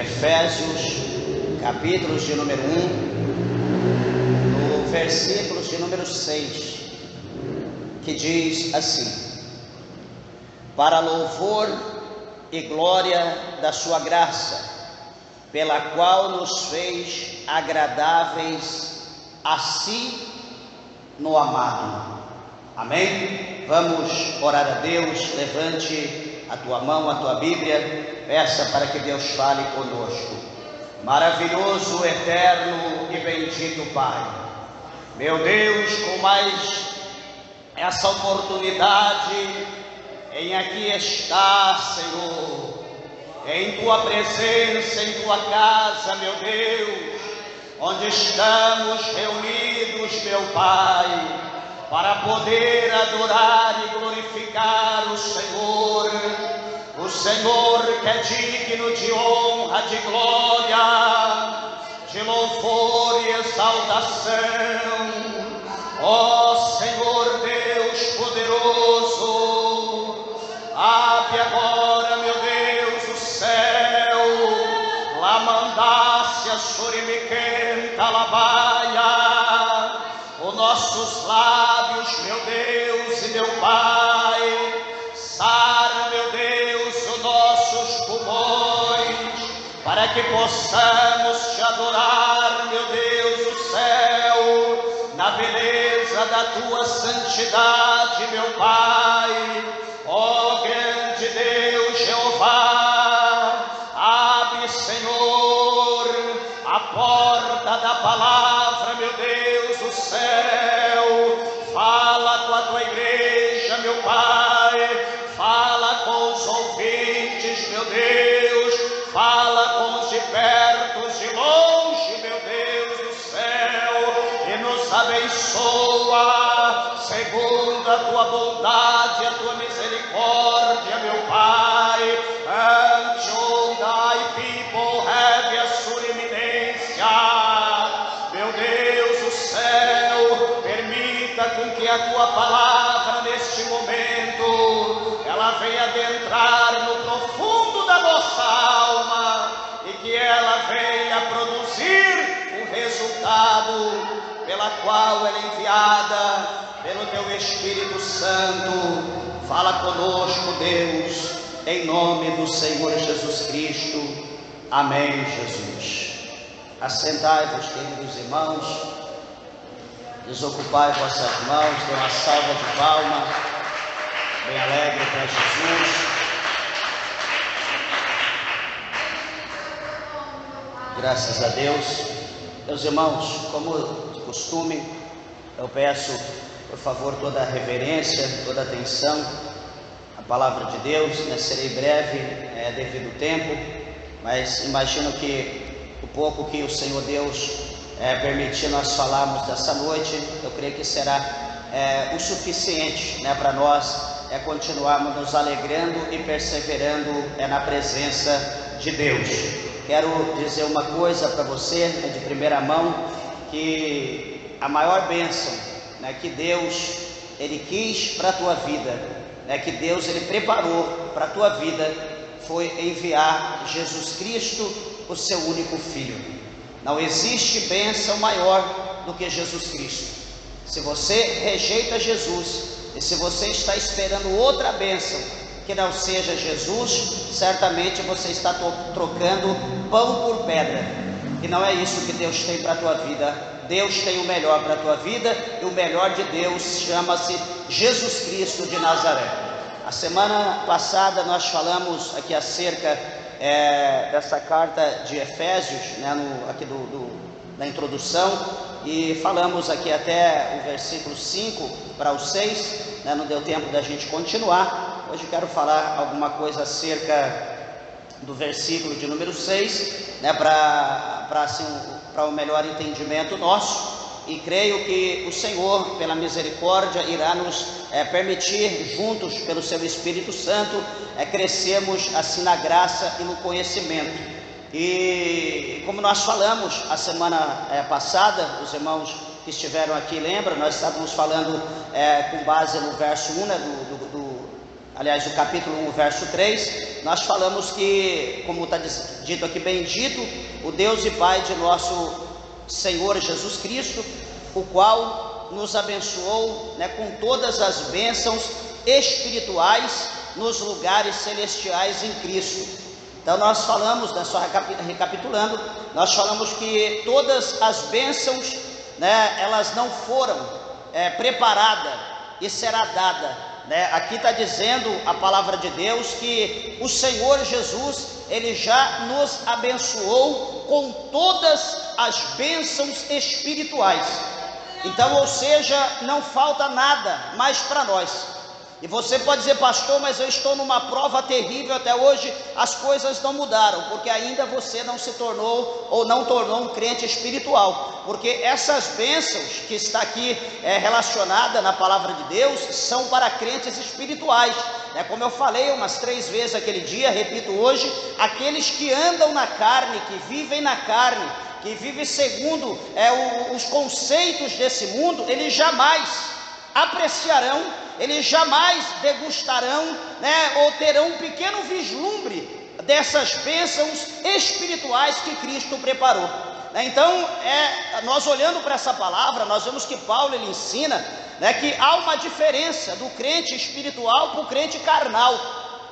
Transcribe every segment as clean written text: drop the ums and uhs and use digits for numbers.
Efésios, capítulos de número 1, no versículos de número 6, que diz assim: para louvor e glória da sua graça, pela qual nos fez agradáveis a si no amado. Amém? Vamos orar a Deus. Levante a tua mão, a tua Bíblia, peça para que Deus fale conosco. Maravilhoso, eterno e bendito Pai, meu Deus, com mais essa oportunidade em aqui estar, Senhor, em tua presença, em tua casa, meu Deus, onde estamos reunidos, meu Pai, para poder adorar e glorificar o Senhor que é digno de honra, de glória, de louvor e exaltação. Ó Senhor Deus poderoso, abre agora, meu Deus, o céu, lá mandasse a surimiquenta labaia, os nossos lábios, meu Deus e meu Pai, sara, meu Deus, os nossos pulmões, para que possamos te adorar, meu Deus do céu, na beleza da tua santidade, meu Pai. Ó grande Deus Jeová, abre, Senhor, a porta da palavra, meu Deus do céu, fala com a tua igreja, meu Pai, fala com os ouvintes, meu Deus, fala com os de perto, os de longe, meu Deus do céu, e nos abençoa segundo a tua bondade, a tua misericórdia, meu Pai. Until thy people have a sua eminência, meu Deus do céu, permita com que a tua palavra neste momento ela venha adentrar no profundo da nossa alma e que ela venha produzir o resultado pela qual ela é enviada pelo teu Espírito Santo. Fala conosco, Deus, em nome do Senhor Jesus Cristo. Amém, Jesus. Assentai-vos, queridos irmãos, desocupai vossas mãos, dê uma salva de palmas bem alegre para Jesus. Graças a Deus. Meus irmãos, como de costume, eu peço, por favor, toda a reverência, toda a atenção à palavra de Deus, né? Serei breve, devido ao tempo, mas imagino que o pouco que o Senhor Deus permitir nós falarmos dessa noite, eu creio que será o suficiente, né, para nós continuarmos nos alegrando e perseverando na presença de Deus. Quero dizer uma coisa para você, de primeira mão, que a maior bênção, né, que Deus Ele quis para a tua vida, né, que Deus Ele preparou para a tua vida, foi enviar Jesus Cristo, o seu único Filho. Não existe bênção maior do que Jesus Cristo. Se você rejeita Jesus, e se você está esperando outra bênção que não seja Jesus, certamente você está trocando pão por pedra, e não é isso que Deus tem para a tua vida. Deus tem o melhor para a tua vida, e o melhor de Deus chama-se Jesus Cristo de Nazaré. A semana passada nós falamos aqui acerca dessa carta de Efésios, né, aqui na introdução, e falamos aqui até o versículo 5 para o 6, né, não deu tempo da gente continuar. Hoje quero falar alguma coisa acerca do versículo de número 6, né, para o melhor entendimento nosso, e creio que o Senhor, pela misericórdia, irá nos permitir, juntos pelo seu Espírito Santo, crescermos assim na graça e no conhecimento. E como nós falamos a semana passada, os irmãos que estiveram aqui lembram, nós estávamos falando com base no verso 1, né, aliás, o capítulo 1, verso 3, nós falamos que, como está dito aqui, bendito o Deus e Pai de nosso Senhor Jesus Cristo, o qual nos abençoou, né, com todas as bênçãos espirituais nos lugares celestiais em Cristo. Então nós falamos, né, só recapitulando, nós falamos que todas as bênçãos, né, elas não foram preparadas e será dada, né? Aqui está dizendo a palavra de Deus que o Senhor Jesus, Ele já nos abençoou com todas as bênçãos espirituais. Então, ou seja, não falta nada mais para nós. E você pode dizer: pastor, mas eu estou numa prova terrível, até hoje as coisas não mudaram, porque ainda você não se tornou ou não tornou um crente espiritual, porque essas bênçãos que está aqui relacionada na palavra de Deus são para crentes espirituais, né? Como eu falei umas 3 vezes aquele dia, repito hoje: aqueles que andam na carne, que vivem na carne, que vivem segundo os conceitos desse mundo, eles jamais apreciarão, eles jamais degustarão, né, ou terão um pequeno vislumbre dessas bênçãos espirituais que Cristo preparou. Então, nós olhando para essa palavra, nós vemos que Paulo ele ensina, né, que há uma diferença do crente espiritual para o crente carnal.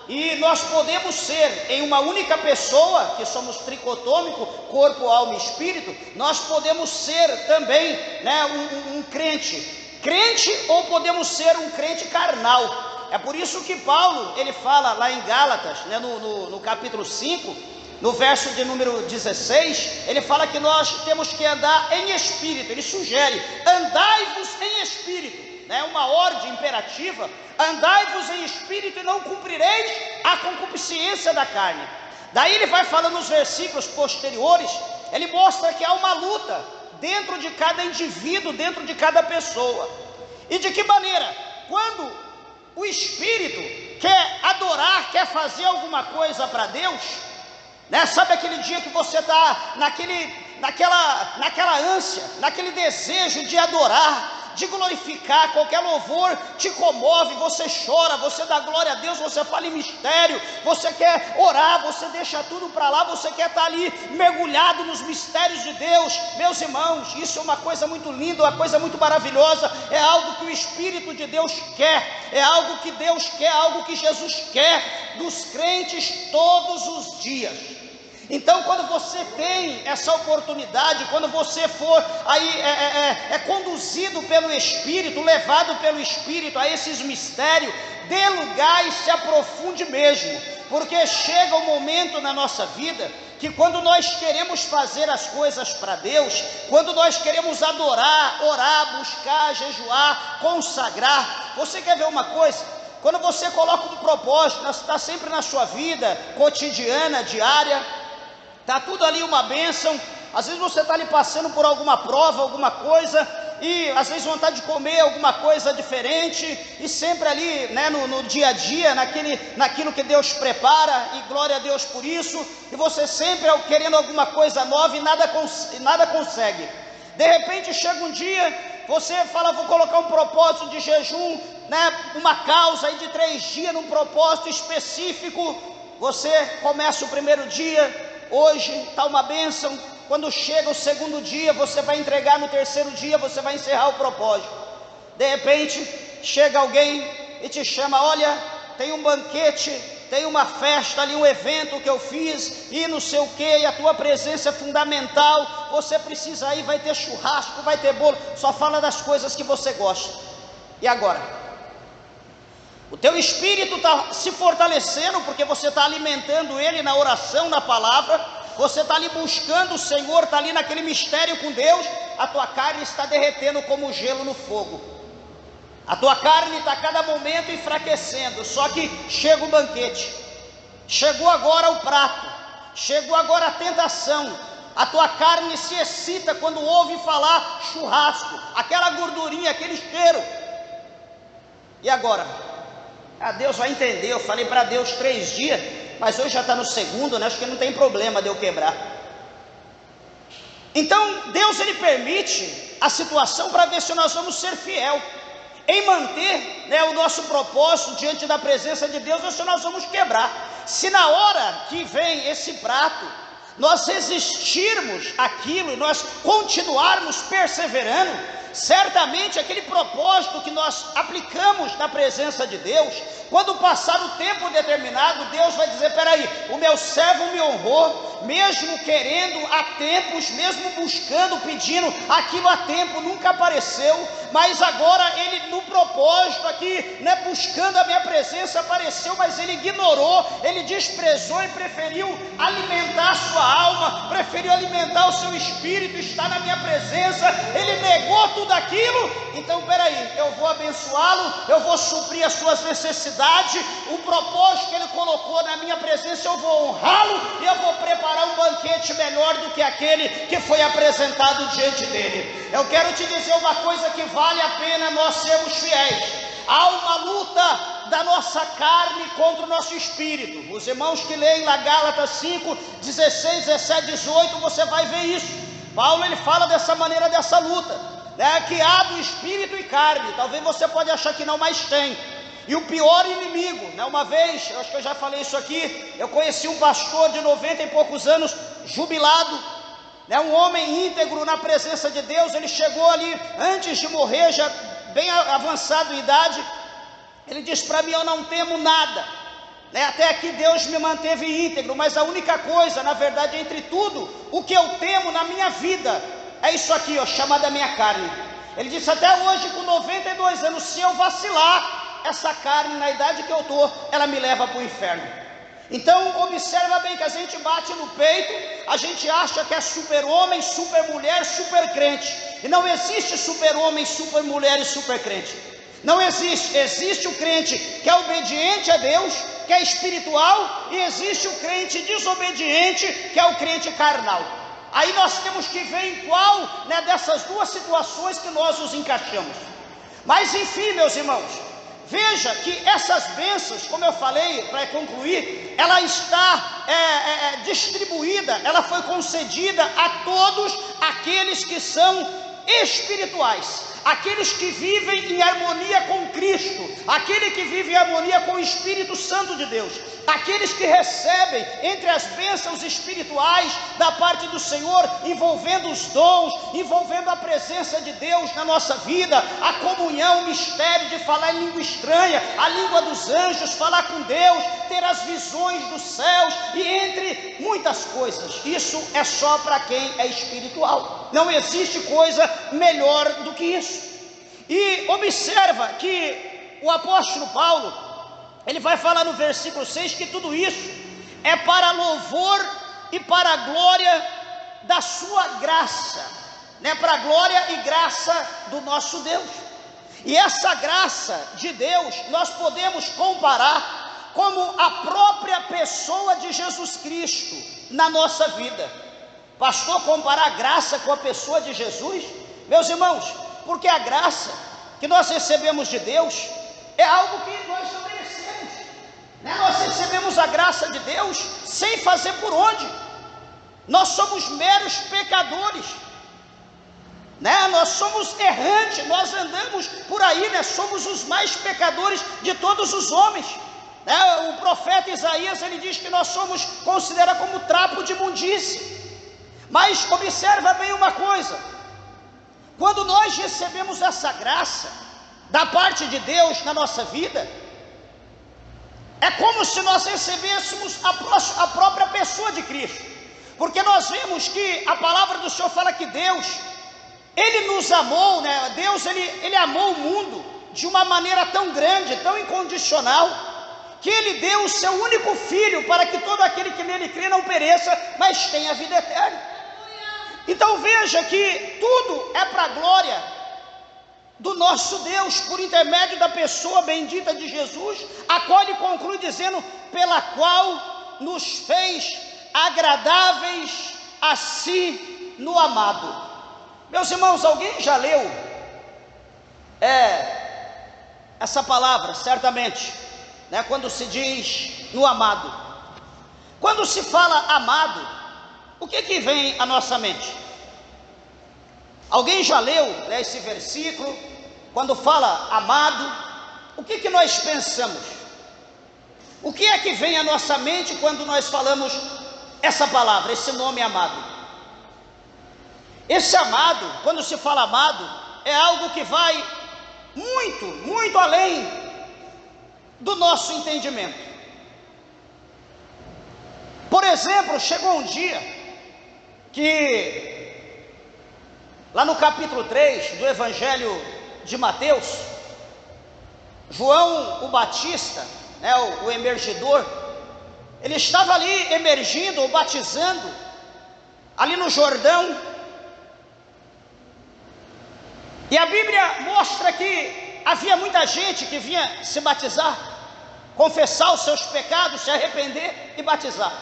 E nós podemos ser em uma única pessoa, que somos tricotômico, corpo, alma e espírito. Nós podemos ser também, né, um crente, ou podemos ser um crente carnal. É por isso que Paulo, ele fala lá em Gálatas, né, no capítulo 5, no verso de número 16, ele fala que nós temos que andar em espírito. Ele sugere: andai-vos em espírito, né, uma ordem imperativa: andai-vos em espírito e não cumprireis a concupiscência da carne. Daí ele vai falando nos versículos posteriores, ele mostra que há uma luta dentro de cada indivíduo, dentro de cada pessoa. E de que maneira? Quando o espírito quer adorar, quer fazer alguma coisa para Deus, né? Sabe aquele dia que você está naquela ânsia, naquele desejo de adorar, de glorificar, qualquer louvor te comove, você chora, você dá glória a Deus, você fala em mistério, você quer orar, você deixa tudo para lá, você quer estar ali mergulhado nos mistérios de Deus. Meus irmãos, isso é uma coisa muito linda, uma coisa muito maravilhosa, é algo que o Espírito de Deus quer, é algo que Deus quer, algo que Jesus quer dos crentes todos os dias. Então, quando você tem essa oportunidade, quando você for aí conduzido pelo Espírito, levado pelo Espírito a esses mistérios, dê lugar e se aprofunde mesmo, porque chega um momento na nossa vida que, quando nós queremos fazer as coisas para Deus, quando nós queremos adorar, orar, buscar, jejuar, consagrar, você quer ver uma coisa? Quando você coloca um propósito, está sempre na sua vida cotidiana, diária, está tudo ali uma bênção. Às vezes você está ali passando por alguma prova, alguma coisa, e às vezes vontade de comer alguma coisa diferente, e sempre ali, né, no dia a dia, naquilo que Deus prepara, e glória a Deus por isso, e você sempre querendo alguma coisa nova e nada consegue. De repente chega um dia, você fala: vou colocar um propósito de jejum, né, uma causa aí de 3 dias, num propósito específico. Você começa o primeiro dia, hoje está uma bênção. Quando chega o segundo dia, você vai entregar. No terceiro dia, você vai encerrar o propósito. De repente, chega alguém e te chama: olha, tem um banquete, tem uma festa ali, um evento que eu fiz, e não sei o que, e a tua presença é fundamental, você precisa ir, vai ter churrasco, vai ter bolo. Só fala das coisas que você gosta. E agora? O teu espírito está se fortalecendo, porque você está alimentando ele na oração, na palavra. Você está ali buscando o Senhor, está ali naquele mistério com Deus. A tua carne está derretendo como gelo no fogo. A tua carne está a cada momento enfraquecendo. Só que chega o banquete, chegou agora o prato, chegou agora a tentação. A tua carne se excita quando ouve falar churrasco, aquela gordurinha, aquele cheiro. E agora? Deus vai entender. Eu falei para Deus 3 dias, mas hoje já está no segundo, né? Acho que não tem problema de eu quebrar. Então Deus, ele permite a situação para ver se nós vamos ser fiel. em manter, o nosso propósito diante da presença de Deus, ou se nós vamos quebrar. Se na hora que vem esse prato, nós resistirmos àquilo e nós continuarmos perseverando, certamente aquele propósito que nós aplicamos na presença de Deus, quando passar o tempo determinado, Deus vai dizer: peraí, o meu servo me honrou, mesmo querendo há tempos, mesmo buscando, pedindo aquilo há tempo, nunca apareceu, mas agora ele no propósito aqui, buscando a minha presença, apareceu, mas ele ignorou, ele desprezou e preferiu alimentar a sua alma, preferiu alimentar o seu espírito, estar na minha presença, ele negou tudo aquilo. Então peraí, eu vou abençoá-lo, eu vou suprir as suas necessidades, o propósito que ele colocou na minha presença, eu vou honrá-lo e eu vou preparar um banquete melhor do que aquele que foi apresentado diante dele. Eu quero te dizer uma coisa que vale a pena nós sermos fiéis. Há uma luta da nossa carne contra o nosso espírito. Os irmãos que leem lá Gálatas 5, 16, 17, 18, você vai ver isso. Paulo ele fala dessa maneira, dessa luta, que há do espírito e carne. Talvez você pode achar que não, mas tem. E o pior inimigo, uma vez, eu acho que eu já falei isso aqui, eu conheci um pastor de 90 e poucos anos, jubilado, um homem íntegro na presença de Deus. Ele chegou ali, antes de morrer, já bem avançado em idade, ele disse para mim: eu não temo nada, até aqui Deus me manteve íntegro, mas a única coisa, na verdade, entre tudo, o que eu temo na minha vida, é isso aqui, chamada minha carne. Ele disse: até hoje, com 92 anos, se eu vacilar, essa carne, na idade que eu estou, ela me leva para o inferno. Então observa bem que a gente bate no peito, a gente acha que é super homem, super mulher, super crente, e não existe super homem, super mulher e super crente. Não existe. Existe o crente que é obediente a Deus, que é espiritual, e existe o crente desobediente, que é o crente carnal. Aí nós temos que ver em qual dessas duas situações que nós nos encaixamos. Mas enfim, meus irmãos, veja que essas bênçãos, como eu falei, para concluir, ela está distribuída, ela foi concedida a todos aqueles que são espirituais, aqueles que vivem em harmonia com Cristo, aquele que vive em harmonia com o Espírito Santo de Deus, aqueles que recebem entre as bênçãos espirituais da parte do Senhor, envolvendo os dons, envolvendo a presença de Deus na nossa vida, a comunhão, o mistério de falar em língua estranha, a língua dos anjos, falar com Deus, ter as visões dos céus, e entre muitas coisas. Isso é só para quem é espiritual. Não existe coisa melhor do que isso. E observa que o apóstolo Paulo, ele vai falar no versículo 6 que tudo isso é para louvor e para a glória da sua graça, para a glória e graça do nosso Deus. E essa graça de Deus nós podemos comparar como a própria pessoa de Jesus Cristo na nossa vida. Pastor, comparar a graça com a pessoa de Jesus? Meus irmãos, porque a graça que nós recebemos de Deus é algo que nós não merecemos, Nós recebemos a graça de Deus sem fazer por onde. Nós somos meros pecadores, nós somos errantes, nós andamos por aí, somos os mais pecadores de todos os homens. O profeta Isaías, ele diz que nós somos considerados como trapo de imundície. Mas observa bem uma coisa: quando nós recebemos essa graça da parte de Deus na nossa vida, é como se nós recebêssemos a própria pessoa de Cristo, porque nós vemos que a palavra do Senhor fala que Deus, Ele nos amou, Deus, ele amou o mundo de uma maneira tão grande, tão incondicional, que Ele deu o Seu único Filho, para que todo aquele que nele crê não pereça, mas tenha a vida eterna. Então veja que tudo é para a glória do nosso Deus, por intermédio da pessoa bendita de Jesus, a qual Ele conclui dizendo: pela qual nos fez agradáveis a si no amado. Meus irmãos, alguém já leu essa palavra, certamente, quando se diz no amado? Quando se fala amado, o que vem à nossa mente? Alguém já leu esse versículo? quando fala amado, o que nós pensamos? O que é que vem à nossa mente quando nós falamos essa palavra, esse nome amado? Esse amado, quando se fala amado, é algo que vai muito, muito além do nosso entendimento. Por exemplo, chegou um dia que, lá no capítulo 3 do Evangelho de Mateus, João o Batista, o emergidor, ele estava ali emergindo ou batizando, ali no Jordão, e a Bíblia mostra que havia muita gente que vinha se batizar, confessar os seus pecados, se arrepender e batizar,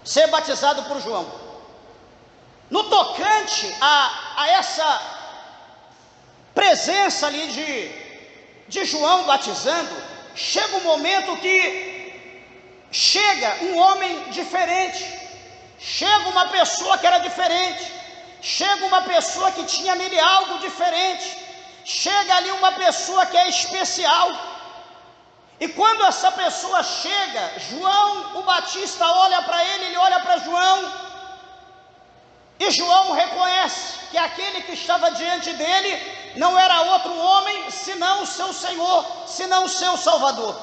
ser batizado por João. No tocante a essa presença ali de João batizando, chega um momento que chega um homem diferente, chega uma pessoa que era diferente, chega uma pessoa que tinha nele algo diferente, chega ali uma pessoa que é especial. E quando essa pessoa chega, João o Batista olha para ele, ele olha para João, e João reconhece que aquele que estava diante dele não era outro homem, senão o seu Senhor, senão o seu Salvador.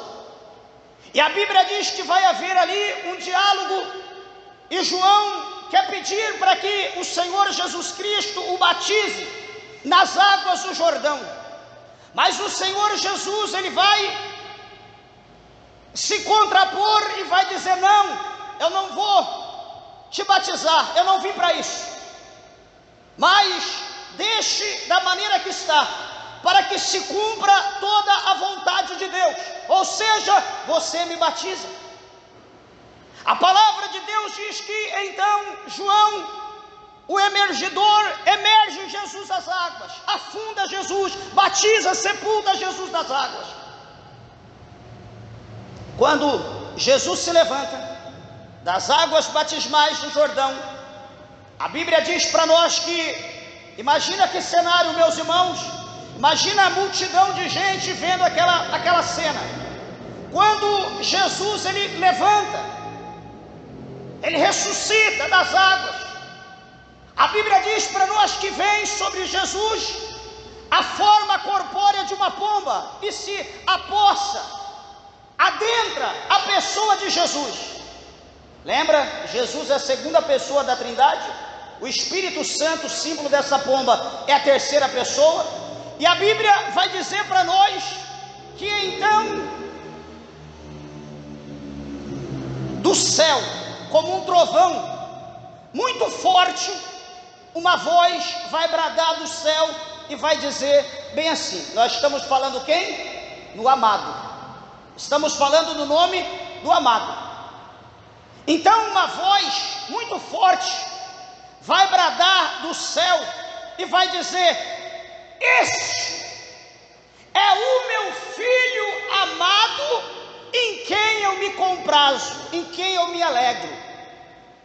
E a Bíblia diz que vai haver ali um diálogo, e João quer pedir para que o Senhor Jesus Cristo o batize nas águas do Jordão. Mas o Senhor Jesus, ele vai se contrapor e vai dizer: não, eu não vou te batizar, eu não vim para isso, mas deixe da maneira que está, para que se cumpra toda a vontade de Deus, ou seja, você me batiza. A palavra de Deus diz que então João, o emergidor, emerge Jesus das águas, afunda Jesus, batiza, sepulta Jesus das águas. Quando Jesus se levanta das águas batismais do Jordão, a Bíblia diz para nós que, imagina que cenário, meus irmãos, imagina a multidão de gente vendo aquela cena. Quando Jesus ele levanta, ele ressuscita das águas, a Bíblia diz para nós que vem sobre Jesus a forma corpórea de uma pomba e se apossa, adentra a pessoa de Jesus. Lembra? Jesus é a segunda pessoa da Trindade, o Espírito Santo, símbolo dessa pomba, é a terceira pessoa, e a Bíblia vai dizer para nós que então do céu, como um trovão muito forte, uma voz vai bradar do céu e vai dizer bem assim, nós estamos falando quem? No amado. Estamos falando do nome do amado. Então uma voz muito forte vai bradar do céu e vai dizer: este é o meu filho amado, em quem eu me comprazo, em quem eu me alegro.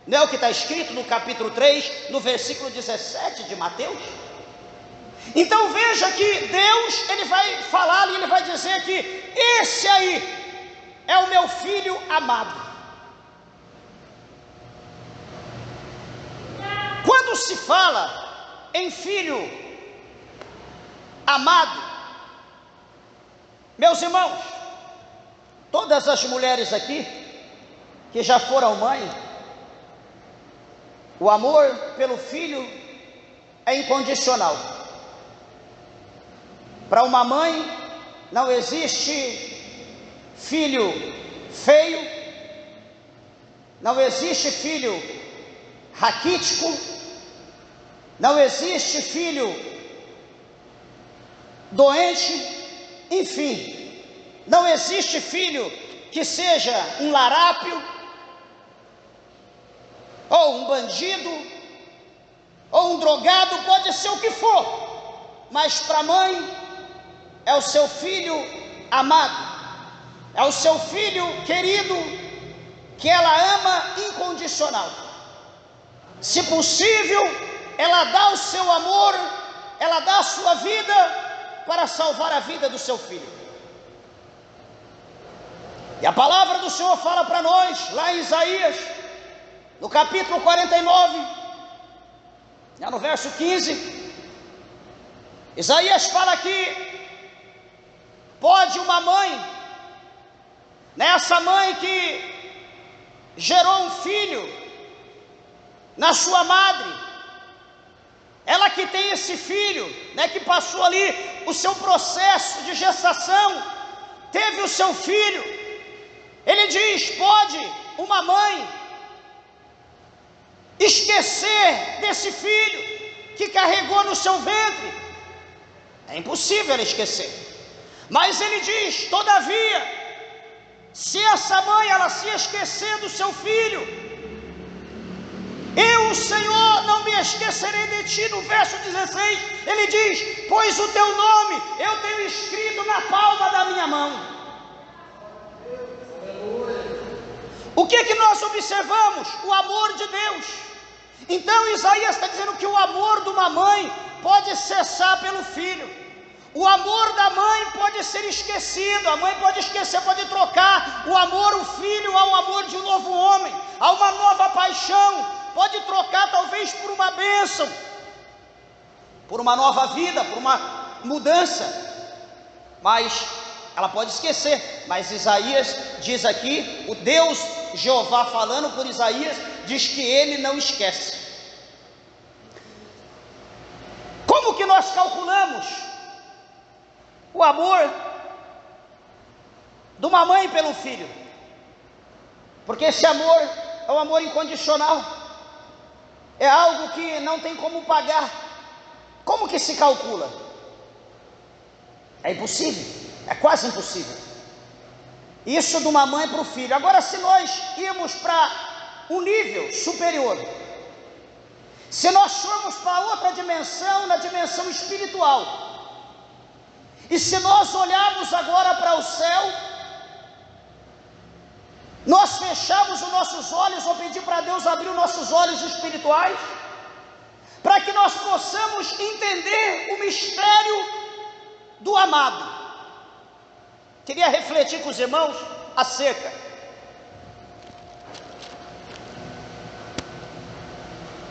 Não é o que está escrito no capítulo 3, no versículo 17 de Mateus? Então veja que Deus, ele vai falar e ele vai dizer que esse aí é o meu filho amado. Quando se fala em filho amado, meus irmãos, todas as mulheres aqui que já foram mãe, o amor pelo filho é incondicional. Para uma mãe não existe filho feio, não existe filho raquítico, não existe filho doente, enfim, não existe filho que seja um larápio, ou um bandido, ou um drogado, pode ser o que for, mas para a mãe é o seu filho amado, é o seu filho querido, que ela ama incondicional. Se possível, ela dá o seu amor, ela dá a sua vida para salvar a vida do seu filho. E a palavra do Senhor fala para nós, lá em Isaías, no capítulo 49, no verso 15, Isaías fala que pode uma mãe, essa mãe que gerou um filho na sua madre, ela que tem esse filho, que passou ali o seu processo de gestação, teve o seu filho, ele diz, pode uma mãe esquecer desse filho que carregou no seu ventre? É impossível ela esquecer. Mas ele diz, todavia, se essa mãe ela se esquecer do seu filho, eu, o Senhor, não me esquecerei de ti. No verso 16, ele diz, pois o teu nome eu tenho escrito na palma da minha mão. O que nós observamos? O amor de Deus. Então Isaías está dizendo que o amor de uma mãe pode cessar pelo filho. O amor da mãe pode ser esquecido, a mãe pode esquecer, pode trocar o amor, o filho, ao amor de um novo homem, a uma nova paixão, pode trocar talvez por uma bênção, por uma nova vida, por uma mudança, mas ela pode esquecer. Mas Isaías diz aqui, o Deus Jeová falando por Isaías, diz que ele não esquece. Como que nós calculamos o amor de uma mãe pelo filho? Porque esse amor é um amor incondicional, é algo que não tem como pagar. Como que se calcula? É impossível, é quase impossível. Isso de uma mãe para o filho. Agora, se nós irmos para um nível superior, se nós formos para outra dimensão, na dimensão espiritual, e se nós olharmos agora para o céu, nós fechamos os nossos olhos, ou pedir para Deus abrir os nossos olhos espirituais, para que nós possamos entender o mistério do amado. Queria refletir com os irmãos acerca.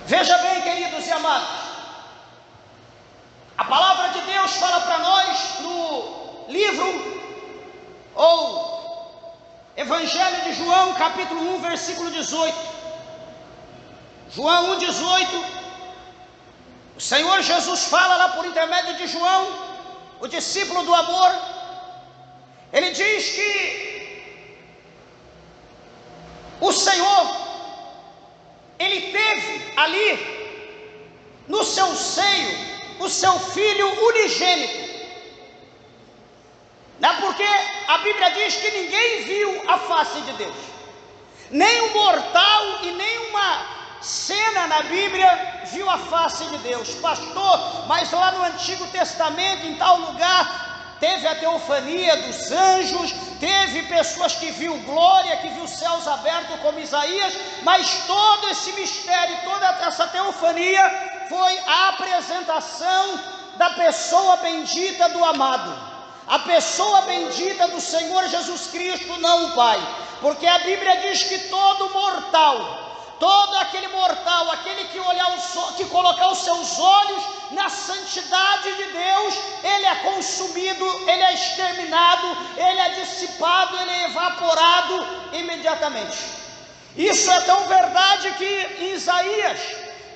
Veja bem, queridos e amados, a palavra de Deus fala para nós no livro ou Evangelho de João, capítulo 1, versículo 18. João 1,18. O Senhor Jesus fala lá por intermédio de João, o discípulo do amor. Ele diz que o Senhor, ele teve ali no seu seio o seu filho unigênito, porque a Bíblia diz que ninguém viu a face de Deus, nem um mortal e nenhuma cena na Bíblia viu a face de Deus. Pastor, mas lá no Antigo Testamento, em tal lugar, teve a teofania dos anjos, teve pessoas que viu glória, que viu céus abertos como Isaías, mas todo esse mistério, toda essa teofania foi a apresentação da pessoa bendita do amado, a pessoa bendita do Senhor Jesus Cristo, não o Pai, porque a Bíblia diz que todo mortal, todo aquele mortal, aquele que que colocar os seus olhos na santidade de Deus, ele é consumido, ele é exterminado, ele é dissipado, ele é evaporado imediatamente. Isso é tão verdade que em Isaías,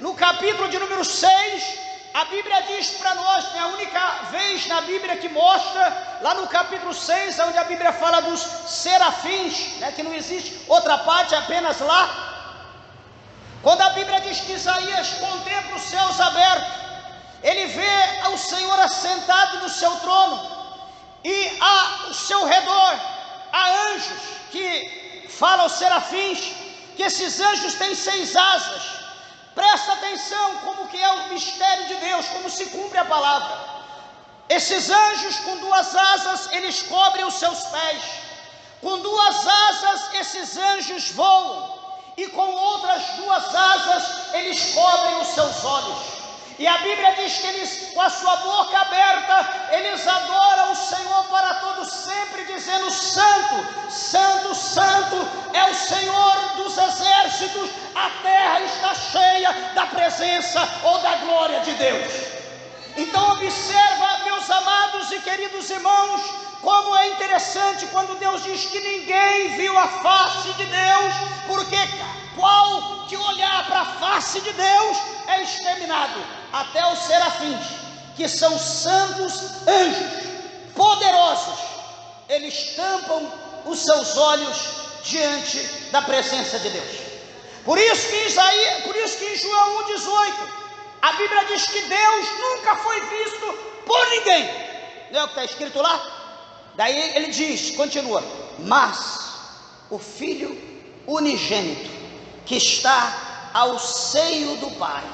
no capítulo de número 6, a Bíblia diz para nós, é a única vez na Bíblia que mostra, lá no capítulo 6, onde a Bíblia fala dos serafins, que não existe outra parte, apenas lá. Quando a Bíblia diz que Isaías contempla os céus abertos, ele vê o Senhor assentado no seu trono, e ao seu redor há anjos, que falam aos serafins, que esses anjos têm 6 asas. Presta atenção como que é o mistério de Deus, como se cumpre a palavra. Esses anjos com 2 asas, eles cobrem os seus pés. Com 2 asas, esses anjos voam. E com outras 2 asas, eles cobrem os seus olhos. E a Bíblia diz que eles, com a sua boca aberta, eles adoram o Senhor para todo sempre, dizendo: Santo, Santo, Santo é o Senhor dos exércitos, a terra está cheia da presença ou da glória de Deus. Então observa, meus amados e queridos irmãos, como é interessante quando Deus diz que ninguém viu a face de Deus, porque qual que olhar para a face de Deus é exterminado. Até os serafins, que são santos anjos, poderosos, eles tampam os seus olhos diante da presença de Deus. Por isso que em João 1,18, a Bíblia diz que Deus nunca foi visto por ninguém. Não é o que está escrito lá? Daí ele diz, continua: mas o Filho unigênito, que está ao seio do Pai,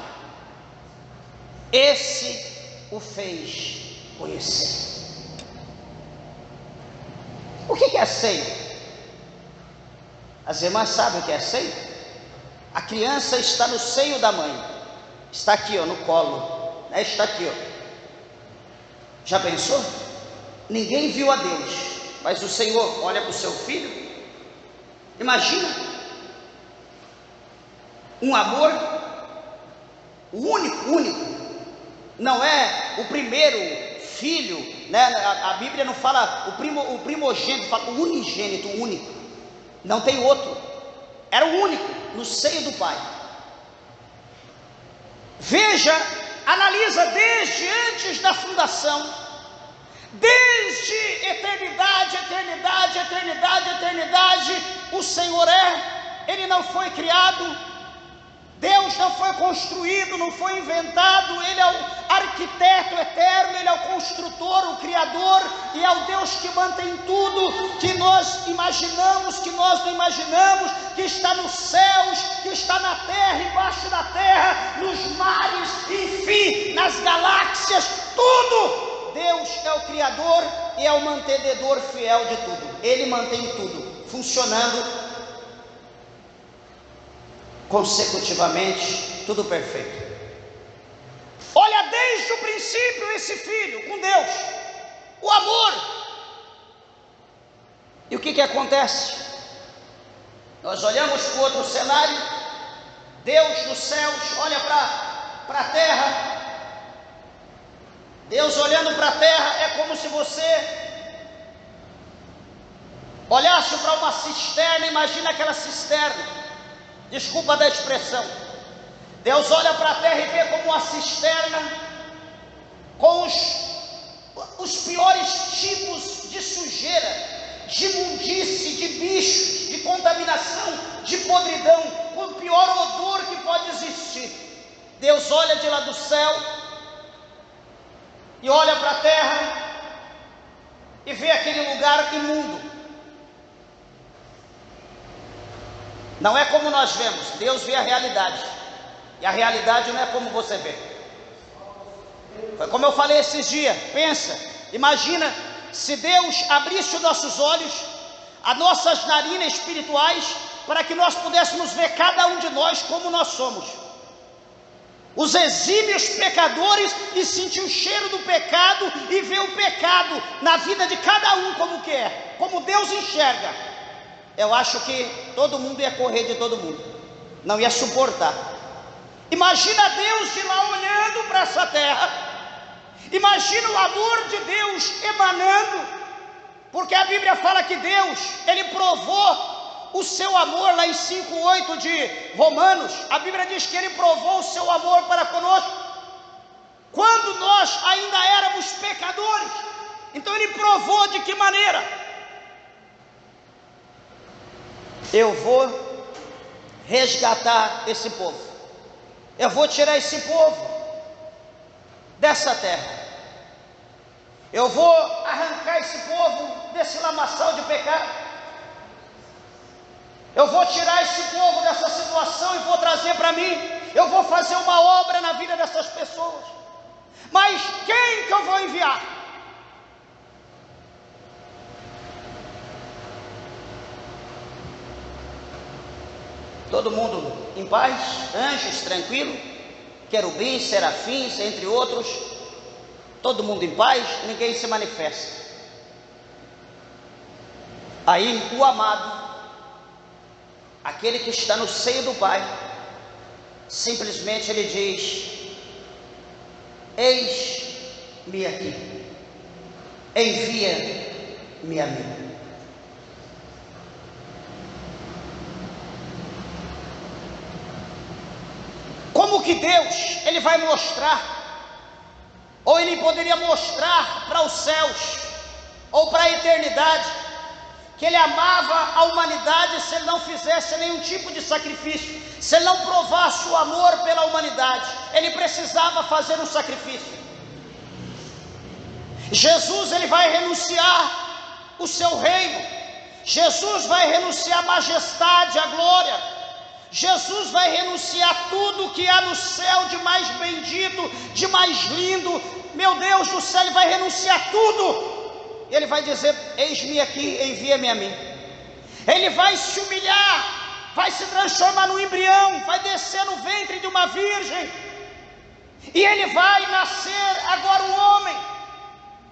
esse o fez conhecer. O que é seio? As irmãs sabem o que é seio? A criança está no seio da mãe, está aqui, no colo, né? Está aqui, Já pensou? Ninguém viu a Deus, mas o Senhor olha para o seu filho. Imagina um amor único, não é o primeiro filho, né? A Bíblia não fala o primogênito, fala o unigênito, o único, não tem outro, era o único no seio do Pai. Veja, analisa desde antes da fundação, desde eternidade, o Senhor Ele não foi criado, Deus não foi construído, não foi inventado, Ele é o arquiteto eterno, Ele é o construtor, o criador, e é o Deus que mantém tudo que nós imaginamos, que nós não imaginamos, que está nos céus, que está na terra, embaixo da terra, nos mares, enfim, nas galáxias, tudo. Deus é o criador e é o mantenedor fiel de tudo. Ele mantém tudo funcionando consecutivamente, tudo perfeito. Olha, desde o princípio esse filho com Deus, o amor. E o que acontece? Nós olhamos para o outro cenário, Deus dos céus olha para a terra. Deus olhando para a terra é como se você olhasse para uma cisterna. Imagina aquela cisterna, desculpa da expressão. Deus olha para a terra e vê como uma cisterna com os piores tipos de sujeira, de imundície, de bichos, de contaminação, de podridão, com o pior odor que pode existir. Deus olha de lá do céu e olha para a terra e vê aquele lugar imundo. Não é como nós vemos, Deus vê a realidade, e a realidade não é como você vê. Foi como eu falei esses dias. Pensa, imagina se Deus abrisse os nossos olhos, as nossas narinas espirituais, para que nós pudéssemos ver cada um de nós como nós somos, os exímios pecadores, e sentir o cheiro do pecado e ver o pecado na vida de cada um como que é, como Deus enxerga. Eu acho que todo mundo ia correr de todo mundo, não ia suportar. Imagina Deus de lá olhando para essa terra, imagina o amor de Deus emanando, porque a Bíblia fala que Deus, Ele provou o seu amor lá em 5:8 de Romanos. A Bíblia diz que Ele provou o seu amor para conosco quando nós ainda éramos pecadores. Então Ele provou de que maneira? Eu vou resgatar esse povo, eu vou tirar esse povo dessa terra, eu vou arrancar esse povo desse lamaçal de pecado, eu vou tirar esse povo dessa situação e vou trazer para mim, eu vou fazer uma obra na vida dessas pessoas. Mas quem que eu vou enviar? Todo mundo em paz, anjos, tranquilo. querubins, serafins, entre outros, todo mundo em paz, ninguém se manifesta. Aí o amado, aquele que está no seio do Pai, simplesmente ele diz: eis-me aqui, envia-me a mim. Como que Deus, ele vai mostrar, ou ele poderia mostrar para os céus, ou para a eternidade, que ele amava a humanidade se ele não fizesse nenhum tipo de sacrifício, se ele não provasse o amor pela humanidade, ele precisava fazer um sacrifício. Jesus, ele vai renunciar o seu reino, Jesus vai renunciar a majestade, a glória, Jesus vai renunciar tudo que há no céu de mais bendito, de mais lindo, meu Deus do céu, ele vai renunciar tudo. E ele vai dizer: eis-me aqui, envia-me a mim. Ele vai se humilhar, vai se transformar no embrião, vai descer no ventre de uma virgem, e ele vai nascer agora um homem,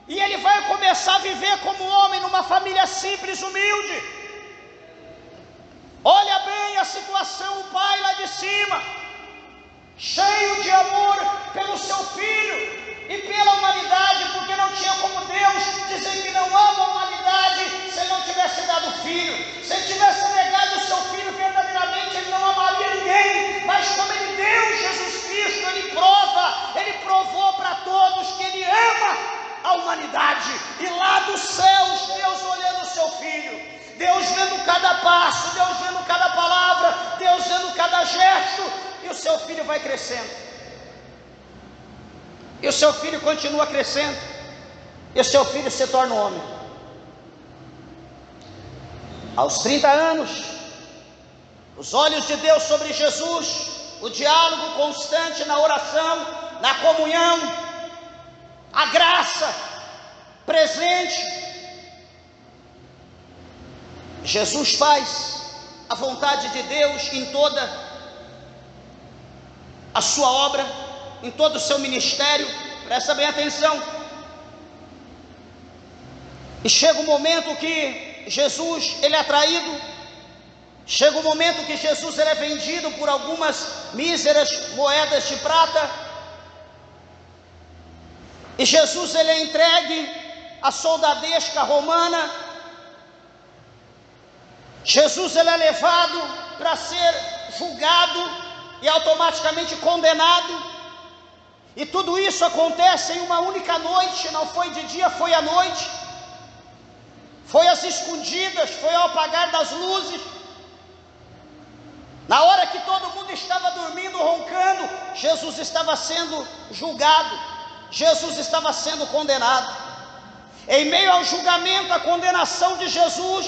e ele vai começar a viver como homem numa família simples, humilde. Olha bem a situação, o pai lá de cima, cheio de amor pelo seu filho e pela humanidade, porque não tinha como Deus dizer que não ama a humanidade se ele não tivesse dado o filho. Se ele tivesse negado o seu filho verdadeiramente, ele não amaria ninguém. Mas como ele deu Jesus Cristo, ele provou para todos que ele ama a humanidade. E lá dos céus, Deus olhando o seu filho, Deus vendo cada passo, Deus vendo cada palavra, Deus vendo cada gesto, e o seu filho vai crescendo. E o seu filho continua crescendo, e o seu filho se torna um homem. Aos 30 anos, os olhos de Deus sobre Jesus, o diálogo constante na oração, na comunhão, a graça presente. Jesus faz a vontade de Deus em toda a sua obra, em todo o seu ministério. Presta bem atenção. E chega um momento que Jesus, ele é traído. Chega um momento que Jesus, ele é vendido por algumas míseras moedas de prata. E Jesus, ele é entregue à soldadesca romana. Jesus, ele é levado para ser julgado e automaticamente condenado. E tudo isso acontece em uma única noite, não foi de dia, foi à noite. Foi às escondidas, foi ao apagar das luzes. Na hora que todo mundo estava dormindo, roncando, Jesus estava sendo julgado, Jesus estava sendo condenado. Em meio ao julgamento, a condenação de Jesus,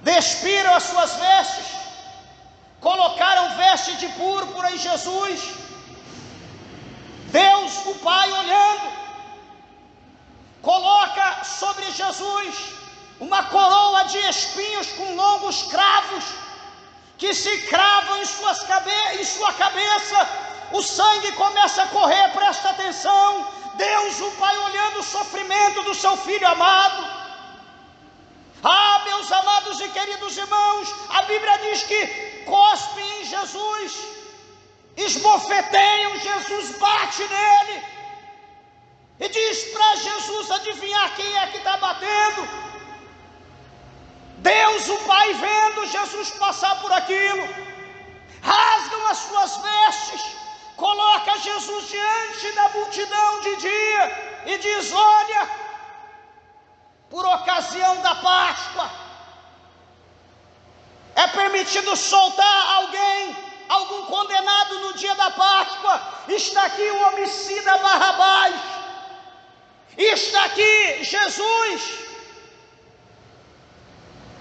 despiram as suas vestes, colocaram veste de púrpura em Jesus. Deus, o Pai, olhando, coloca sobre Jesus uma coroa de espinhos com longos cravos, que se cravam em sua cabeça. O sangue começa a correr, presta atenção. Deus, o Pai, olhando o sofrimento do seu Filho amado. Ah, meus amados e queridos irmãos, a Bíblia diz que cospem em Jesus, esbofeteiam Jesus, bate nele, e diz para Jesus adivinhar quem é que está batendo. Deus, o Pai, vendo Jesus passar por aquilo, rasgam as suas vestes, coloca Jesus diante da multidão de dia e diz: olha, por ocasião da Páscoa, é permitido soltar algum condenado no dia da Páscoa. Está aqui o homicida Barrabás, está aqui Jesus,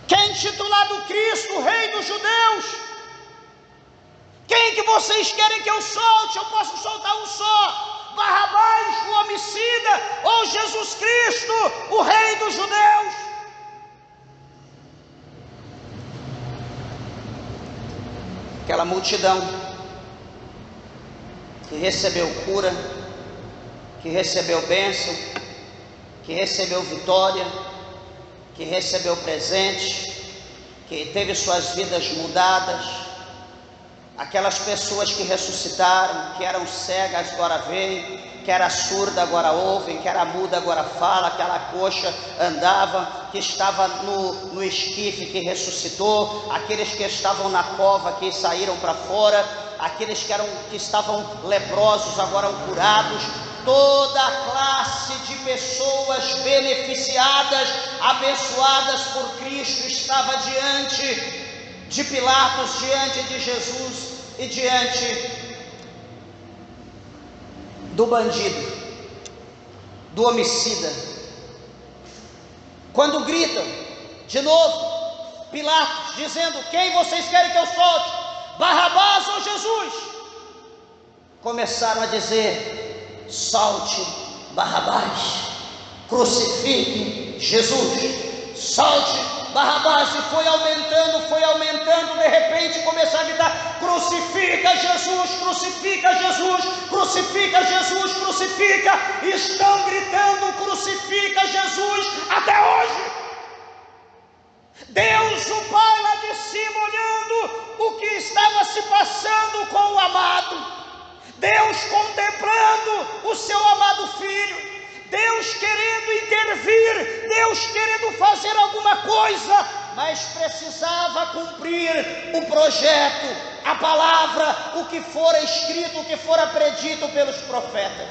que é intitulado Cristo, o Rei dos Judeus. Quem que vocês querem que eu solte? Eu posso soltar um só: Barrabás, o homicida, ou Jesus Cristo, o Rei dos Judeus. Aquela multidão que recebeu cura, que recebeu bênção, que recebeu vitória, que recebeu presente, que teve suas vidas mudadas, aquelas pessoas que ressuscitaram, que eram cegas agora veem, que era surda agora ouvem, que era muda agora fala, aquela coxa andava, que estava no esquife que ressuscitou, aqueles que estavam na cova que saíram para fora, aqueles que estavam leprosos agora curados, toda a classe de pessoas beneficiadas, abençoadas por Cristo, estava diante de Pilatos, diante de Jesus e diante do bandido, do homicida. Quando gritam de novo, Pilatos dizendo: quem vocês querem que eu solte? Barrabás ou Jesus? Começaram a dizer: solte Barrabás, crucifique Jesus, solte Barrabás. E foi aumentando, de repente começaram a gritar: crucifica Jesus, crucifica Jesus, crucifica Jesus, crucifica. Estão gritando: crucifica Jesus até hoje. Deus, o Pai, lá de cima, olhando o que estava se passando com o amado, Deus contemplando o seu amado filho, Deus querendo intervir, Deus querendo fazer alguma coisa, mas precisava cumprir o projeto, a palavra, o que fora escrito, o que fora predito pelos profetas.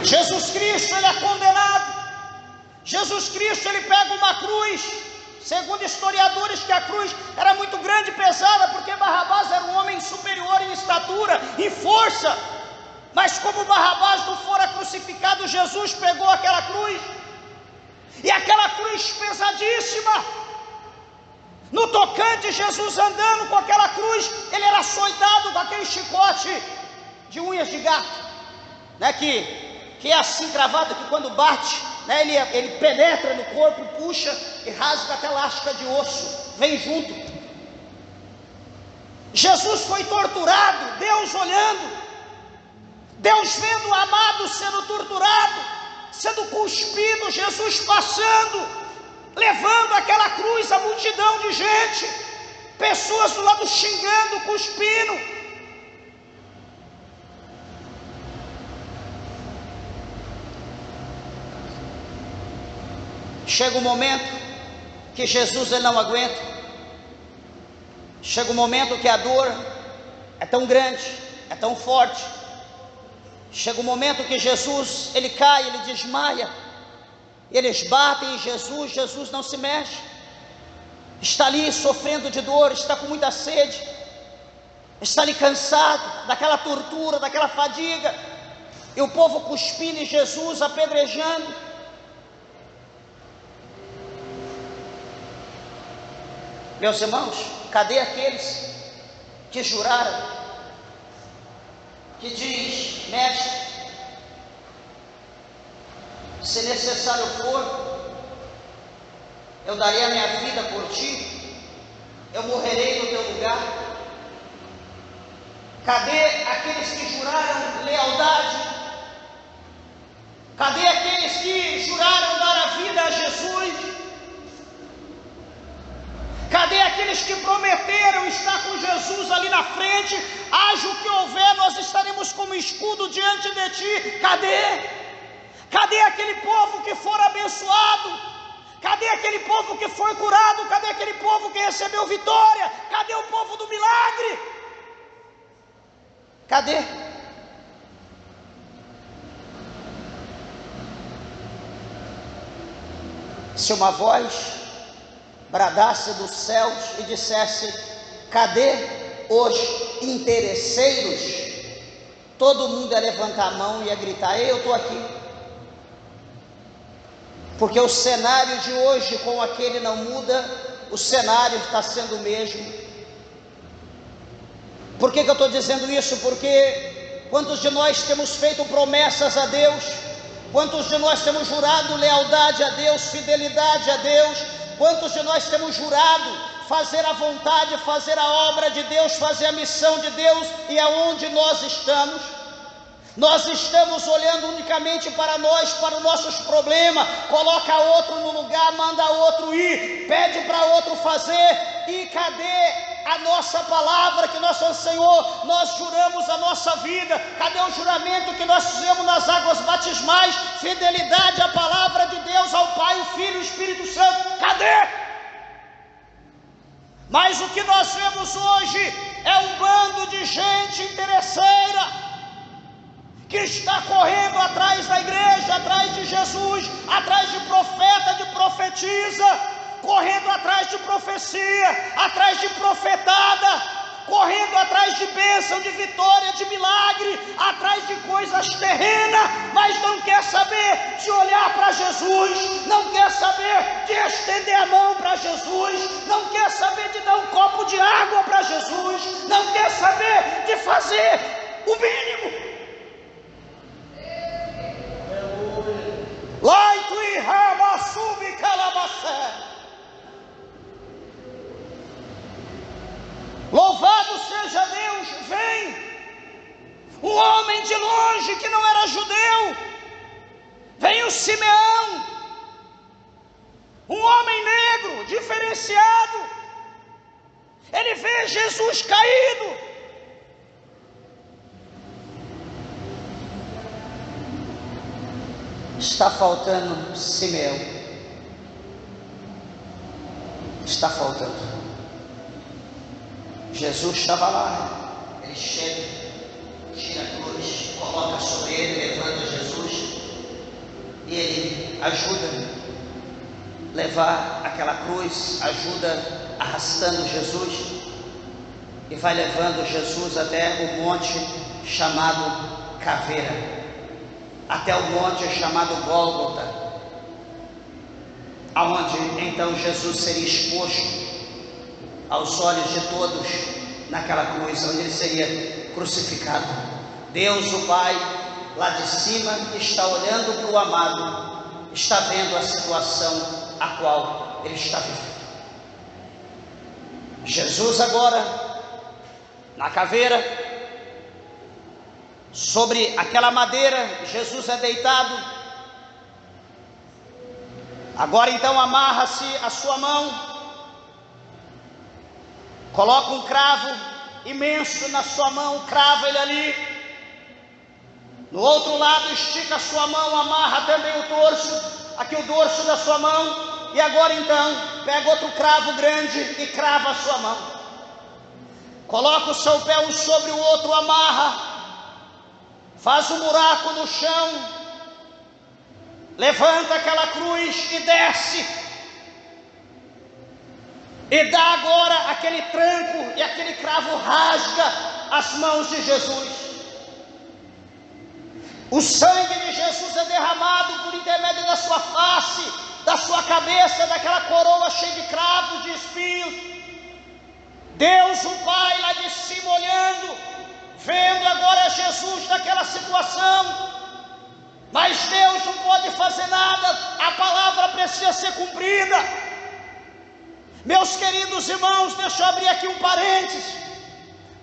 Jesus Cristo, ele é condenado. Jesus Cristo, ele pega uma cruz, segundo historiadores, que a cruz era muito grande e pesada, porque Barrabás era um homem superior em estatura, em força. Mas como Barrabás não fora crucificado, Jesus pegou aquela cruz, e aquela cruz pesadíssima, no tocante, Jesus andando com aquela cruz, ele era açoitado com aquele chicote de unhas de gato, né, que é assim cravado, que quando bate, né, ele penetra no corpo, puxa e rasga até lasca de osso, vem junto. Jesus foi torturado, Deus olhando, Deus vendo o amado sendo torturado, sendo cuspido, Jesus passando, levando aquela cruz, a multidão de gente, pessoas do lado xingando, cuspindo. Chega um momento que Jesus ele não aguenta, chega um momento que a dor é tão grande, é tão forte, chega um momento que Jesus ele cai, ele desmaia, eles batem em Jesus, Jesus não se mexe, está ali sofrendo de dor, está com muita sede, está ali cansado daquela tortura, daquela fadiga, e o povo cuspindo em Jesus, apedrejando. Meus irmãos, cadê aqueles que juraram, que diz: mestre, se necessário for, eu darei a minha vida por ti, eu morrerei no teu lugar? Cadê aqueles que juraram lealdade? Cadê aqueles que juraram dar a vida a Jesus? Cadê aqueles que prometeram estar com Jesus ali na frente? Haja o que houver, nós estaremos como escudo diante de ti. Cadê? Cadê aquele povo que for abençoado? Cadê aquele povo que foi curado? Cadê aquele povo que recebeu vitória? Cadê o povo do milagre? Cadê? Se uma voz bradasse dos céus e dissesse: cadê os interesseiros? Todo mundo ia levantar a mão e ia gritar: eu estou aqui. Porque o cenário de hoje com aquele não muda, o cenário está sendo o mesmo. Por que eu estou dizendo isso? Porque quantos de nós temos feito promessas a Deus? Quantos de nós temos jurado lealdade a Deus, fidelidade a Deus? Quantos de nós temos jurado, fazer a vontade, fazer a obra de Deus, fazer a missão de Deus. E aonde nós estamos? Nós estamos olhando unicamente para nós, para os nossos problemas, coloca outro no lugar, manda outro ir, pede para outro fazer. E cadê a nossa palavra que nós, Senhor, nós juramos a nossa vida? Cadê o juramento que nós fizemos nas águas batismais? Fidelidade à palavra de Deus, ao Pai, o Filho e o Espírito Santo. Cadê? Mas o que nós vemos hoje é um bando de gente interesseira, que está correndo atrás da igreja, atrás de Jesus, atrás de profeta, de profetisa, correndo atrás de profecia, atrás de profetada, correndo atrás de bênção, de vitória, de milagre, atrás de coisas terrenas, mas não quer saber de olhar para Jesus, não quer saber de estender a mão para Jesus, não quer saber de dar um copo de água para Jesus, não quer saber de fazer o mínimo. Louvado seja Deus. Vem um homem de longe que não era judeu, vem o Simeão, um homem negro, diferenciado. Ele vê Jesus caído. Está faltando Simeão. Está faltando. Jesus estava lá. Ele chega, tira a cruz, coloca sobre ele, levanta Jesus. E ele ajuda a levar aquela cruz, ajuda arrastando Jesus. E vai levando Jesus até o monte chamado Caveira, até o monte chamado Gólgota, aonde então Jesus seria exposto aos olhos de todos naquela cruz, onde ele seria crucificado. Deus, o Pai, lá de cima, está olhando para o amado, está vendo a situação a qual ele está vivendo. Jesus agora, na caveira, sobre aquela madeira, Jesus é deitado. Agora então amarra-se a sua mão, coloca um cravo imenso na sua mão, crava ele ali. No outro lado estica a sua mão, amarra também o dorso, aqui o dorso da sua mão. E agora então pega outro cravo grande e crava a sua mão. Coloca o seu pé um sobre o outro, amarra, faz um buraco no chão, levanta aquela cruz e desce, e dá agora aquele tranco, e aquele cravo rasga as mãos de Jesus. O sangue de Jesus é derramado por intermédio da sua face, da sua cabeça, daquela coroa cheia de cravos, de espinhos. Deus, o Pai, lá de cima olhando, vendo agora Jesus naquela situação. Mas Deus não pode fazer nada, a palavra precisa ser cumprida. Meus queridos irmãos, deixa eu abrir aqui um parênteses.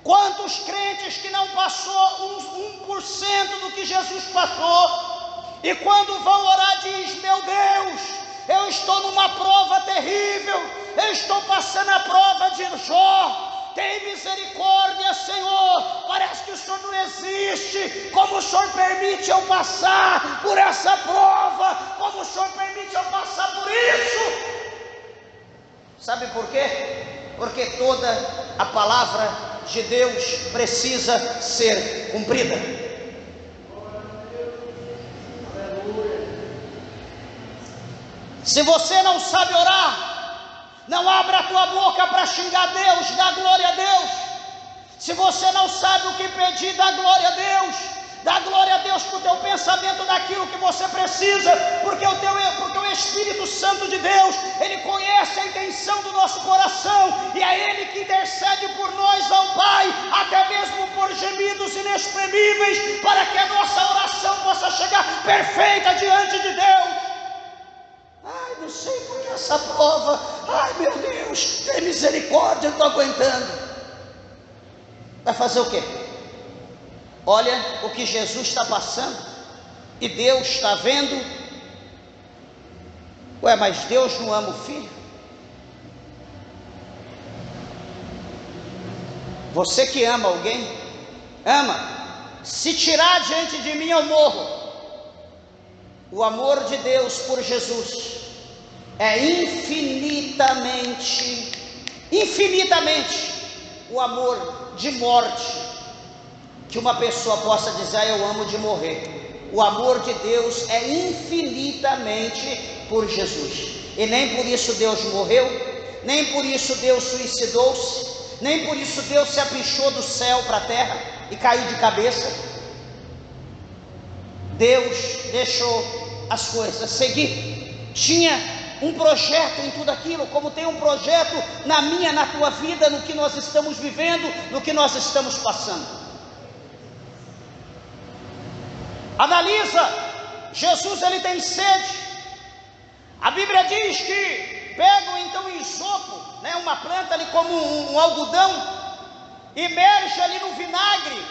Quantos crentes que não passou uns 1% do que Jesus passou, e quando vão orar diz: meu Deus, eu estou numa prova terrível, eu estou passando a prova de Jó, tem misericórdia, Senhor, parece que o Senhor não existe, como o Senhor permite eu passar por essa prova, como o Senhor permite eu passar por isso? Sabe por quê? Porque toda a palavra de Deus precisa ser cumprida. Se você não sabe orar, não abra a tua boca para xingar Deus, dá glória a Deus. Se você não sabe o que pedir, dá glória a Deus. Dá glória a Deus para o teu pensamento daquilo que você precisa, porque o Espírito Santo de Deus, Ele conhece a intenção do nosso coração, e é Ele que intercede por nós ao Pai, até mesmo por gemidos inexprimíveis, para que a nossa oração possa chegar perfeita diante de Deus. Ai, não sei porque essa prova, ai meu Deus, tem misericórdia, eu estou aguentando. Vai fazer o quê? Olha o que Jesus está passando, e Deus está vendo. Ué, mas Deus não ama o filho? Você que ama alguém, ama. Se tirar diante de mim, eu morro. O amor de Deus por Jesus é infinitamente o amor de morte que uma pessoa possa dizer, eu amo de morrer. O amor de Deus é infinitamente por Jesus, e nem por isso Deus morreu, nem por isso Deus suicidou-se, nem por isso Deus se apichou do céu para a terra e caiu de cabeça. Deus deixou as coisas seguir. Tinha um projeto em tudo aquilo, como tem um projeto na minha, na tua vida, no que nós estamos vivendo, no que nós estamos passando. Analisa, Jesus ele tem sede. A Bíblia diz que pegam então isopo, né, uma planta ali como um algodão, imerge ali no vinagre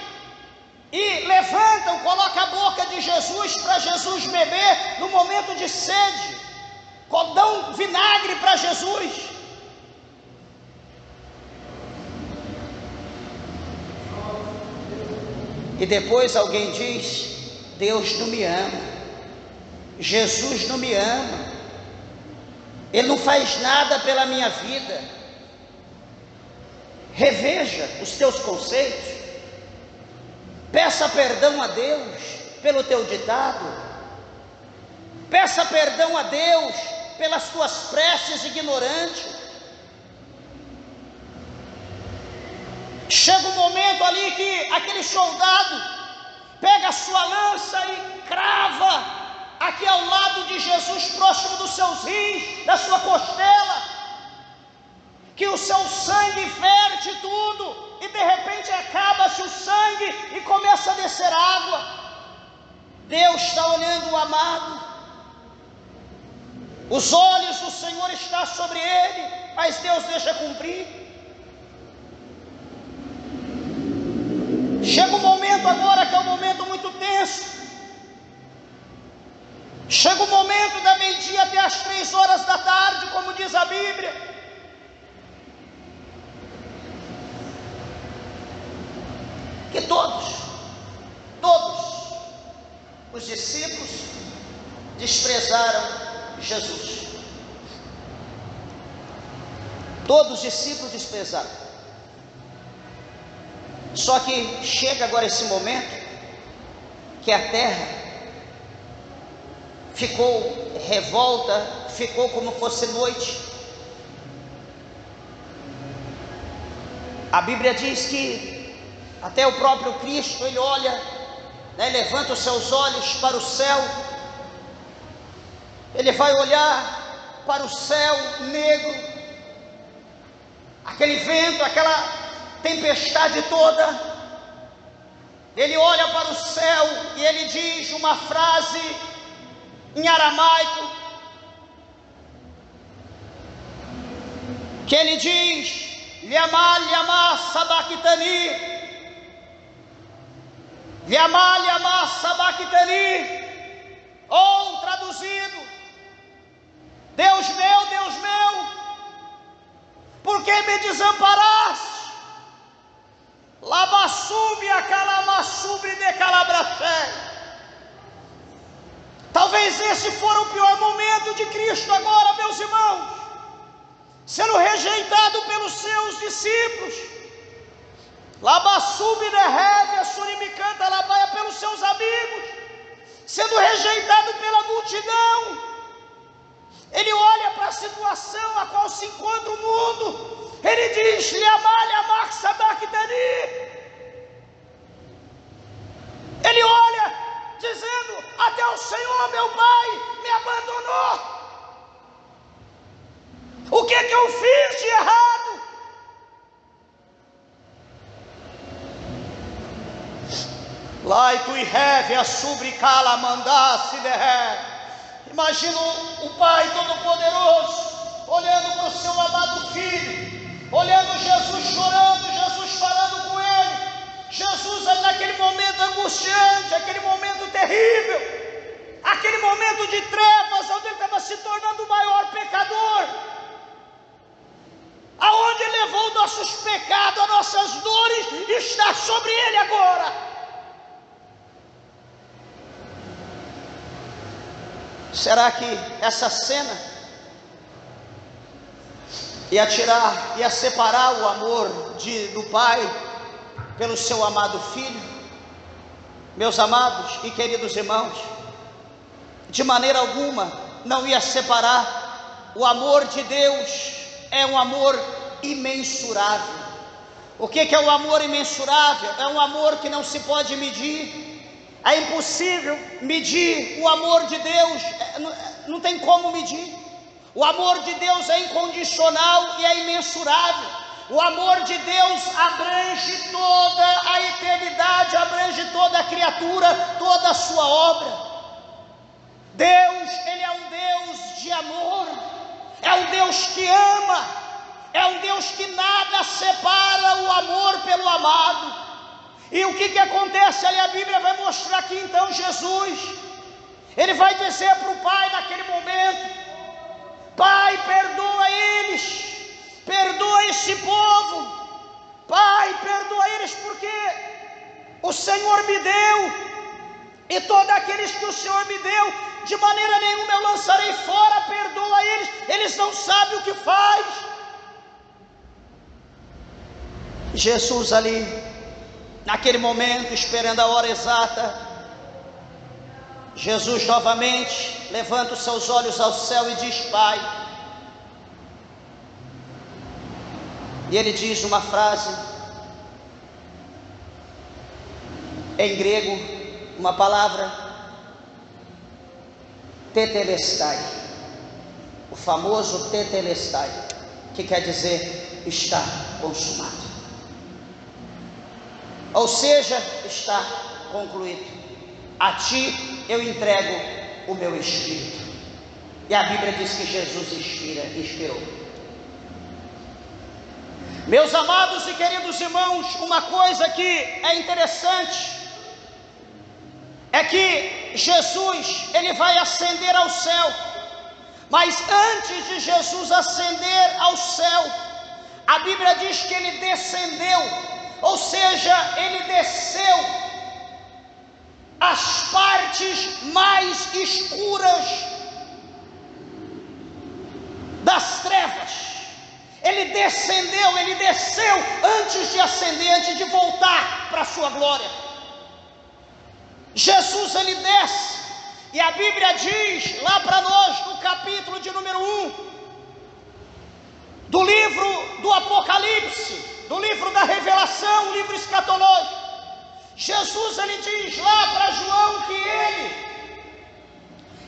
e levantam, colocam a boca de Jesus para Jesus beber no momento de sede. Dão vinagre para Jesus. E depois alguém diz, Deus não me ama, Jesus não me ama, Ele não faz nada pela minha vida. Reveja os teus conceitos, peça perdão a Deus pelo teu ditado, peça perdão a Deus pelas tuas preces ignorantes. Chega um momento ali que aquele soldado pega a sua lança e crava aqui ao lado de Jesus, próximo dos seus rins, da sua costela, que o seu sangue verte tudo, e de repente acaba-se o sangue e começa a descer água. Deus está olhando o amado, os olhos do Senhor estão sobre ele, mas Deus deixa cumprir. Chega um momento agora que é um momento muito tenso. Chega o momento da meio-dia até as 3 horas da tarde, como diz a Bíblia. Que todos os discípulos desprezaram Jesus. Todos os discípulos desprezaram. Só que chega agora esse momento que a terra ficou revolta, ficou como fosse noite. A Bíblia diz que até o próprio Cristo, ele olha, né, levanta os seus olhos para o céu, ele vai olhar para o céu negro, aquele vento, aquela tempestade toda. Ele olha para o céu e ele diz uma frase em aramaico, que ele diz, Liamá sabachthani, Liamá sabachthani, ou traduzido, Deus meu, por que me desamparaste? Labassube a calamassube de calabraché. Talvez esse for o pior momento de Cristo agora, meus irmãos, sendo rejeitado pelos seus discípulos. Labassube de révia, surimicanta labaia, pelos seus amigos, sendo rejeitado pela multidão. Ele olha para a situação a qual se encontra o mundo. Ele diz, Liamá sabachthani. Ele olha dizendo, até o Senhor meu Pai me abandonou. O que eu fiz de errado? Lai tu e reve a subricala mandasse de ré. Imagina o Pai Todo-Poderoso olhando para o seu amado filho, olhando Jesus chorando, Jesus falando com ele. Jesus ali naquele momento angustiante, aquele momento terrível, aquele momento de trevas, onde ele estava se tornando o maior pecador, aonde ele levou nossos pecados, as nossas dores, está sobre ele agora. Será que essa cena ia separar o amor do pai pelo seu amado filho? Meus amados e queridos irmãos, de maneira alguma não ia separar. O amor de Deus é um amor imensurável. O que é o amor imensurável? É um amor que não se pode medir. É impossível medir o amor de Deus, não tem como medir. O amor de Deus é incondicional e é imensurável. O amor de Deus abrange toda a eternidade, abrange toda a criatura, toda a sua obra. Deus, Ele é um Deus de amor, é um Deus que ama, é um Deus que nada separa o amor pelo amado. E o que acontece ali? A Bíblia vai mostrar que então Jesus, ele vai dizer para o Pai naquele momento: Pai, perdoa eles, perdoa esse povo, Pai, perdoa eles, porque o Senhor me deu, e todos aqueles que o Senhor me deu, de maneira nenhuma eu lançarei fora, perdoa eles, eles não sabem o que faz. Jesus ali, naquele momento, esperando a hora exata, Jesus novamente levanta os seus olhos ao céu e diz: Pai. E ele diz uma frase em grego, uma palavra, tetelestai, o famoso tetelestai, que quer dizer está consumado. Ou seja, está concluído. A ti eu entrego o meu espírito. E a Bíblia diz que Jesus inspirou. Meus amados e queridos irmãos, uma coisa que é interessante é que Jesus, ele vai ascender ao céu, mas antes de Jesus ascender ao céu, a Bíblia diz que ele descendeu, ou seja, ele desceu às partes mais escuras das trevas. Ele desceu antes de ascender, antes de voltar para a sua glória. Jesus, ele desce, e a Bíblia diz lá para nós, no capítulo de número 1 do livro do Apocalipse, do livro da Revelação, livro escatológico, Jesus, ele diz lá para João que ele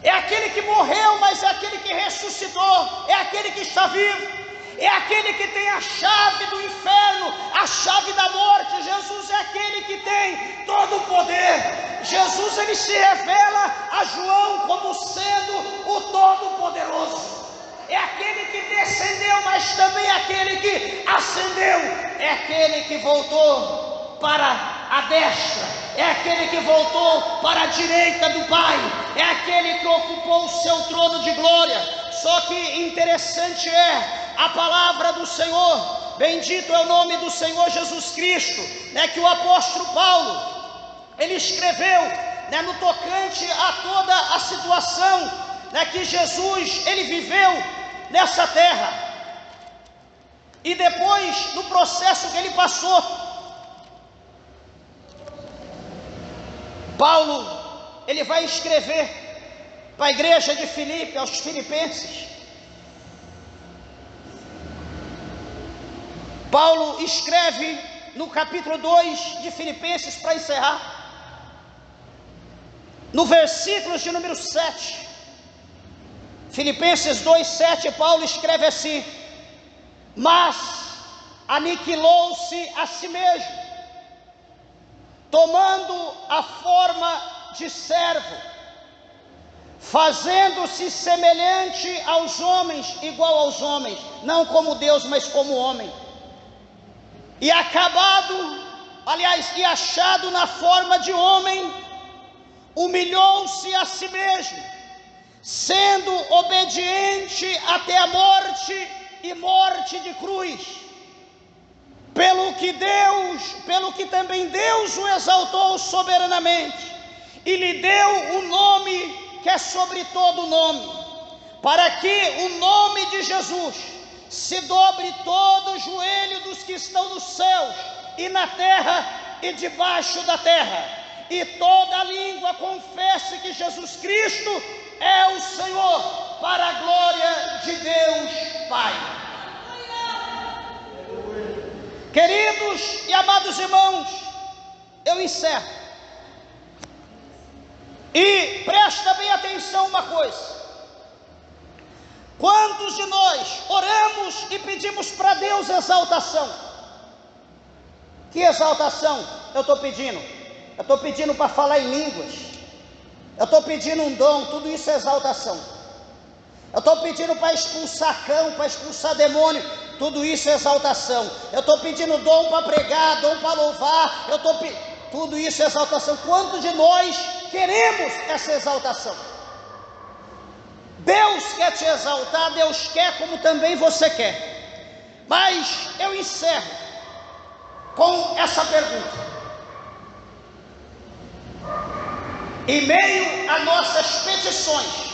é aquele que morreu, mas é aquele que ressuscitou, é aquele que está vivo, é aquele que tem a chave do inferno, a chave da morte. Jesus é aquele que tem todo o poder. Jesus, ele se revela a João como sendo o Todo-Poderoso. É aquele que descendeu, mas também é aquele que ascendeu, é aquele que voltou para a destra, é aquele que voltou para a direita do Pai, é aquele que ocupou o seu trono de glória. Só que interessante é a palavra do Senhor, bendito é o nome do Senhor Jesus Cristo, né, que o apóstolo Paulo, ele escreveu, né, no tocante a toda a situação, né, que Jesus, ele viveu nessa terra, e depois no processo que ele passou. Paulo, ele vai escrever para a igreja de Filipe, aos filipenses. Paulo escreve no capítulo 2 de Filipenses, para encerrar, no versículo de número 7, Filipenses 2:7, Paulo escreve assim: mas aniquilou-se a si mesmo, tomando a forma de servo, fazendo-se semelhante aos homens, igual aos homens, não como Deus, mas como homem. E achado na forma de homem, humilhou-se a si mesmo, sendo obediente até a morte e morte de cruz. Pelo que também Deus o exaltou soberanamente e lhe deu o nome que é sobre todo nome, para que o nome de Jesus se dobre todo o joelho dos que estão nos céus e na terra e debaixo da terra, e toda língua confesse que Jesus Cristo é o Senhor, para a glória de Deus Pai. Queridos e amados irmãos, eu encerro. E presta bem atenção uma coisa: quantos de nós oramos e pedimos para Deus exaltação? Que exaltação eu estou pedindo? Eu estou pedindo para falar em línguas, eu estou pedindo um dom, tudo isso é exaltação. Eu estou pedindo para expulsar cão, para expulsar demônio, tudo isso é exaltação. Eu estou pedindo dom para pregar, dom para louvar, tudo isso é exaltação. Quantos de nós queremos essa exaltação? Deus quer te exaltar, Deus quer como também você quer. Mas eu encerro com essa pergunta: em meio a nossas petições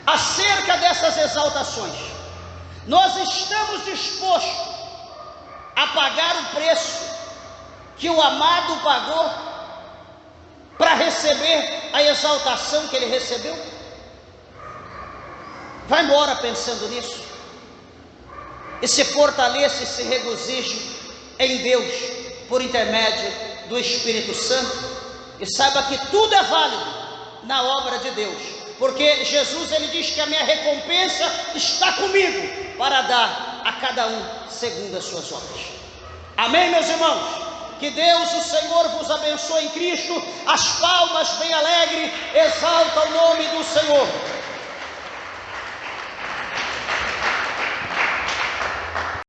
acerca dessas exaltações, nós estamos dispostos a pagar o preço que o amado pagou para receber a exaltação que ele recebeu? Vai embora pensando nisso e se fortaleça e se regozije em Deus por intermédio do Espírito Santo, e saiba que tudo é válido na obra de Deus, porque Jesus, ele diz que a minha recompensa está comigo para dar a cada um segundo as suas obras. Amém, meus irmãos? Que Deus, o Senhor, vos abençoe em Cristo. As palmas bem alegre exaltam o nome do Senhor.